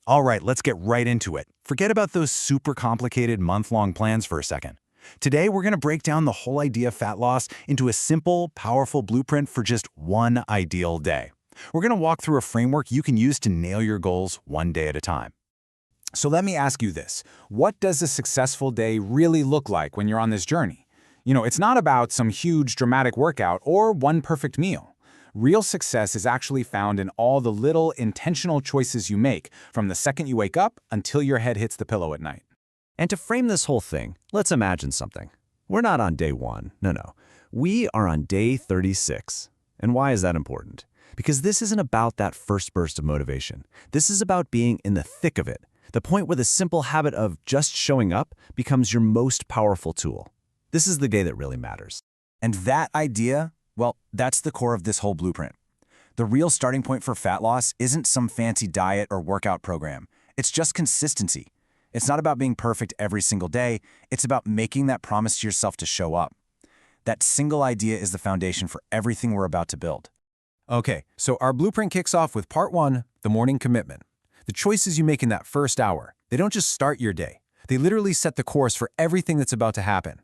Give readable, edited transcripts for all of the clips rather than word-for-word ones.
All right, let's get right into it. Forget about those super complicated month-long plans for a second. Today, we're going to break down the whole idea of fat loss into a simple, powerful blueprint for just one ideal day. We're going to walk through a framework you can use to nail your goals one day at a time. So let me ask you this. What does a successful day really look like when you're on this journey? It's not about some huge dramatic workout or one perfect meal. Real success is actually found in all the little intentional choices you make from the second you wake up until your head hits the pillow at night. And to frame this whole thing, let's imagine something. We're not on day 1, no. We are on day 36. And why is that important? Because this isn't about that first burst of motivation. This is about being in the thick of it, the point where the simple habit of just showing up becomes your most powerful tool. This is the day that really matters. And that idea, well, that's the core of this whole blueprint. The real starting point for fat loss isn't some fancy diet or workout program. It's just consistency. It's not about being perfect every single day. It's about making that promise to yourself to show up. That single idea is the foundation for everything we're about to build. Okay, so our blueprint kicks off with part 1, the morning commitment. The choices you make in that first hour, they don't just start your day. They literally set the course for everything that's about to happen.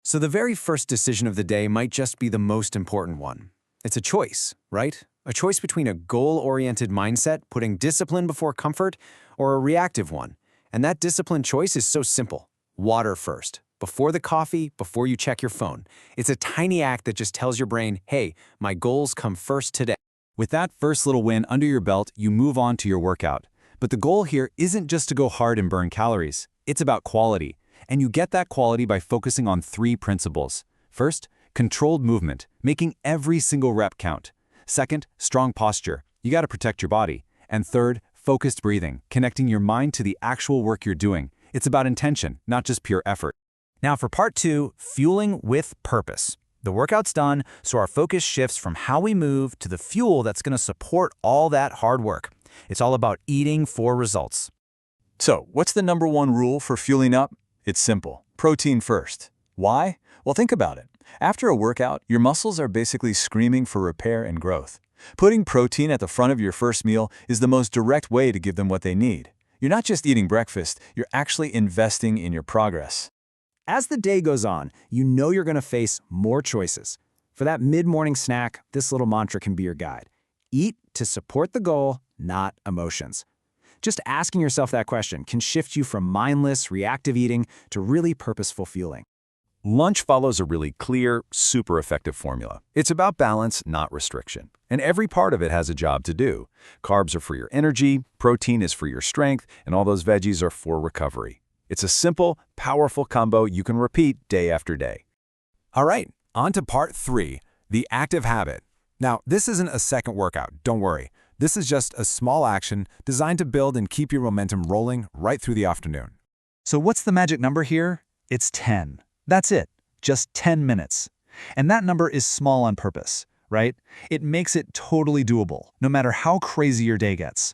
So the very first decision of the day might just be the most important one. It's a choice, right? A choice between a goal-oriented mindset, putting discipline before comfort, or a reactive one. And that disciplined choice is so simple. Water first. Before the coffee, before you check your phone. It's a tiny act that just tells your brain, hey, my goals come first today. With that first little win under your belt, you move on to your workout. But the goal here isn't just to go hard and burn calories. It's about quality. And you get that quality by focusing on 3 principles. First, controlled movement, making every single rep count. Second, strong posture. You got to protect your body. And third, focused breathing, connecting your mind to the actual work you're doing. It's about intention, not just pure effort. Now for part 2, fueling with purpose. The workout's done, so our focus shifts from how we move to the fuel that's going to support all that hard work. It's all about eating for results. So, what's the number 1 rule for fueling up? It's simple. Protein first. Why? Well, think about it. After a workout, your muscles are basically screaming for repair and growth. Putting protein at the front of your first meal is the most direct way to give them what they need. You're not just eating breakfast, you're actually investing in your progress. As the day goes on, you know you're going to face more choices. For that mid-morning snack, this little mantra can be your guide. Eat to support the goal, not emotions. Just asking yourself that question can shift you from mindless, reactive eating to really purposeful fueling. Lunch follows a really clear, super effective formula. It's about balance, not restriction. And every part of it has a job to do. Carbs are for your energy, protein is for your strength, and all those veggies are for recovery. It's a simple, powerful combo you can repeat day after day. All right, on to part 3, the active habit. Now, this isn't a second workout, don't worry. This is just a small action designed to build and keep your momentum rolling right through the afternoon. So what's the magic number here? It's 10. That's it, just 10 minutes. And that number is small on purpose, right? It makes it totally doable, no matter how crazy your day gets.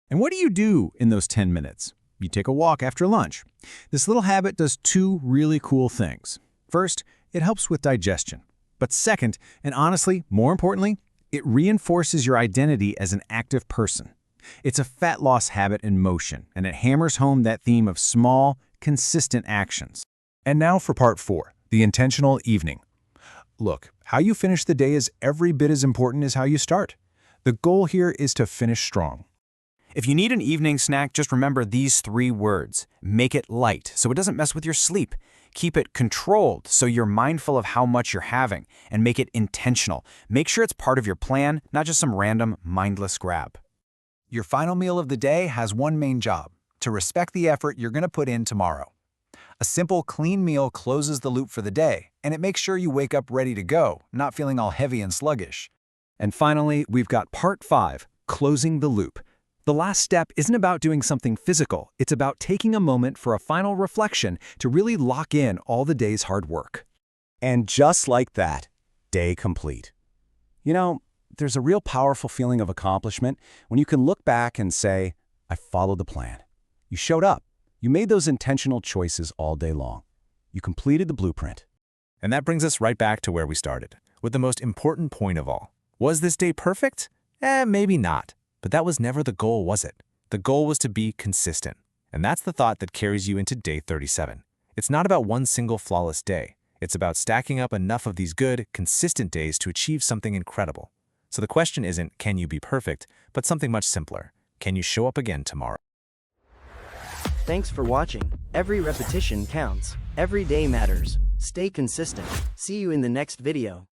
And what do you do in those 10 minutes? You take a walk after lunch. This little habit does 2 really cool things. First, it helps with digestion. But second, and honestly, more importantly, it reinforces your identity as an active person. It's a fat loss habit in motion, and it hammers home that theme of small, consistent actions. And now for part 4, the intentional evening. Look, how you finish the day is every bit as important as how you start. The goal here is to finish strong. If you need an evening snack, just remember these 3 words. Make it light so it doesn't mess with your sleep. Keep it controlled so you're mindful of how much you're having. And make it intentional. Make sure it's part of your plan, not just some random, mindless grab. Your final meal of the day has one main job: to respect the effort you're going to put in tomorrow. A simple, clean meal closes the loop for the day, and it makes sure you wake up ready to go, not feeling all heavy and sluggish. And finally, we've got part 5, closing the loop. The last step isn't about doing something physical. It's about taking a moment for a final reflection to really lock in all the day's hard work. And just like that, day complete. There's a real powerful feeling of accomplishment when you can look back and say, I followed the plan. You showed up. You made those intentional choices all day long. You completed the blueprint. And that brings us right back to where we started, with the most important point of all. Was this day perfect? Maybe not. But that was never the goal, was it? The goal was to be consistent. And that's the thought that carries you into day 37. It's not about one single flawless day. It's about stacking up enough of these good, consistent days to achieve something incredible. So the question isn't, can you be perfect, but something much simpler. Can you show up again tomorrow? Thanks for watching. Every repetition counts. Every day matters. Stay consistent. See you in the next video.